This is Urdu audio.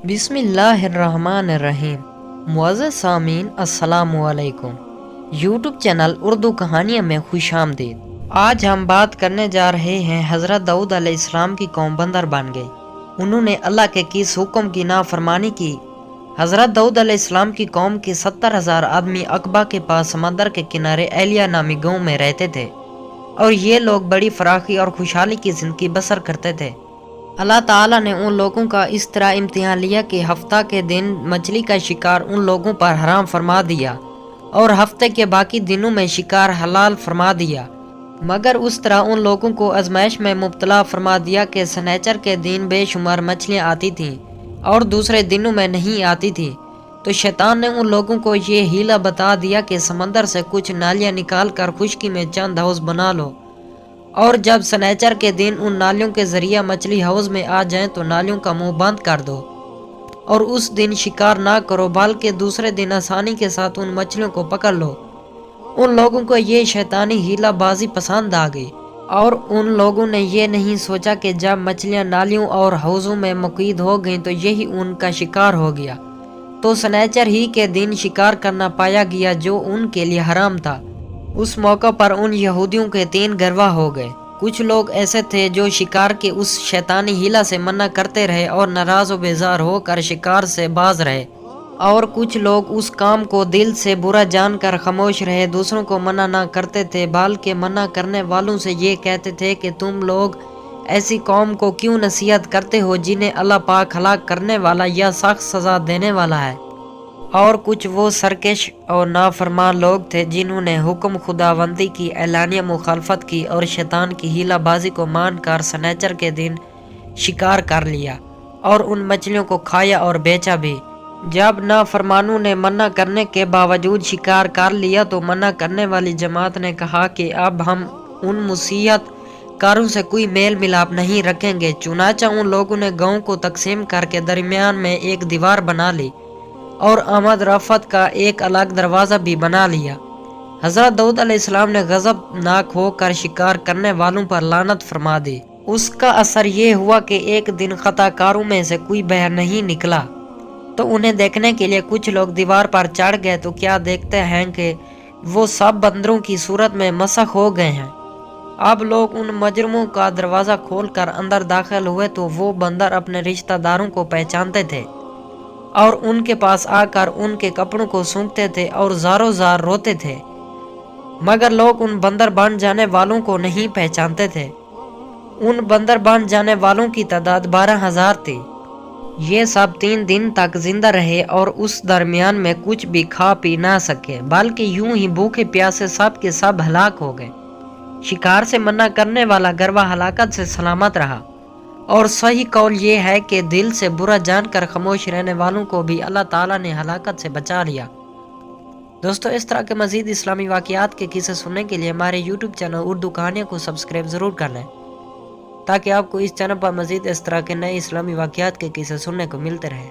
بسم اللہ الرحمن الرحیم۔ معزز سامعین السلام علیکم۔ یوٹیوب چینل اردو کہانیاں میں خوش آمدید۔ آج ہم بات کرنے جا رہے ہیں حضرت داؤد علیہ السلام کی قوم بندر بن گئی۔ انہوں نے اللہ کے کس حکم کی نافرمانی کی؟ حضرت داؤد علیہ السلام کی قوم کے 70,000 آدمی عقبہ کے پاس سمندر کے کنارے ایلیا نامی گاؤں میں رہتے تھے، اور یہ لوگ بڑی فراخی اور خوشحالی کی زندگی بسر کرتے تھے۔ اللہ تعالیٰ نے ان لوگوں کا اس طرح امتحان لیا کہ ہفتہ کے دن مچھلی کا شکار ان لوگوں پر حرام فرما دیا اور ہفتے کے باقی دنوں میں شکار حلال فرما دیا، مگر اس طرح ان لوگوں کو آزمائش میں مبتلا فرما دیا کہ سنیچر کے دن بے شمار مچھلیاں آتی تھیں اور دوسرے دنوں میں نہیں آتی تھی۔ تو شیطان نے ان لوگوں کو یہ ہیلا بتا دیا کہ سمندر سے کچھ نالیاں نکال کر خشکی میں چند حوض بنا لو، اور جب سنیچر کے دن ان نالیوں کے ذریعہ مچھلی حوض میں آ جائیں تو نالیوں کا منہ بند کر دو، اور اس دن شکار نہ کرو بلکہ دوسرے دن آسانی کے ساتھ ان مچھلیوں کو پکڑ لو۔ ان لوگوں کو یہ شیطانی ہیلا بازی پسند آ گئی، اور ان لوگوں نے یہ نہیں سوچا کہ جب مچھلیاں نالیوں اور حوضوں میں مقید ہو گئیں تو یہی ان کا شکار ہو گیا۔ تو سنیچر ہی کے دن شکار کرنا پایا گیا جو ان کے لیے حرام تھا۔ اس موقع پر ان یہودیوں کے 3 گروہ ہو گئے۔ کچھ لوگ ایسے تھے جو شکار کے اس شیطانی ہیلا سے منع کرتے رہے اور ناراض و بیزار ہو کر شکار سے باز رہے، اور کچھ لوگ اس کام کو دل سے برا جان کر خاموش رہے، دوسروں کو منع نہ کرتے تھے بلکہ منع کرنے والوں سے یہ کہتے تھے کہ تم لوگ ایسی قوم کو کیوں نصیحت کرتے ہو جنہیں اللہ پاک ہلاک کرنے والا یا سخت سزا دینے والا ہے۔ اور کچھ وہ سرکش اور نافرمان لوگ تھے جنہوں نے حکم خداوندی کی اعلانیہ مخالفت کی اور شیطان کی ہیلا بازی کو مان کر سنیچر کے دن شکار کر لیا اور ان مچھلیوں کو کھایا اور بیچا بھی۔ جب نافرمانوں نے منع کرنے کے باوجود شکار کر لیا تو منع کرنے والی جماعت نے کہا کہ اب ہم ان مسیحت کاروں سے کوئی میل ملاپ نہیں رکھیں گے۔ چنانچہ ان لوگوں نے گاؤں کو تقسیم کر کے درمیان میں ایک دیوار بنا لی اور آمد رفت کا ایک الگ دروازہ بھی بنا لیا۔ حضرت داؤد علیہ السلام نے غضب ناک ہو کر شکار کرنے والوں پر لعنت فرما دی۔ اس کا اثر یہ ہوا کہ ایک دن خطا کاروں میں سے کوئی باہر نہیں نکلا، تو انہیں دیکھنے کے لیے کچھ لوگ دیوار پر چڑھ گئے تو کیا دیکھتے ہیں کہ وہ سب بندروں کی صورت میں مسخ ہو گئے ہیں۔ اب لوگ ان مجرموں کا دروازہ کھول کر اندر داخل ہوئے تو وہ بندر اپنے رشتہ داروں کو پہچانتے تھے اور ان کے پاس آ کر ان کے کپڑوں کو سونگھتے تھے اور زاروں زار روتے تھے، مگر لوگ ان بندر بن جانے والوں کو نہیں پہچانتے تھے۔ ان بندر بن جانے والوں کی تعداد 12,000 تھی۔ یہ سب 3 دن تک زندہ رہے اور اس درمیان میں کچھ بھی کھا پی نہ سکے، بلکہ یوں ہی بھوکے پیاسے سب کے سب ہلاک ہو گئے۔ شکار سے منع کرنے والا گروہ ہلاکت سے سلامت رہا، اور صحیح قول یہ ہے کہ دل سے برا جان کر خاموش رہنے والوں کو بھی اللہ تعالیٰ نے ہلاکت سے بچا لیا۔ دوستو، اس طرح کے مزید اسلامی واقعات کے قصے سننے کے لیے ہمارے یوٹیوب چینل اردو کہانیاں کو سبسکرائب ضرور کر لیں، تاکہ آپ کو اس چینل پر مزید اس طرح کے نئے اسلامی واقعات کے قصے سننے کو ملتے رہیں۔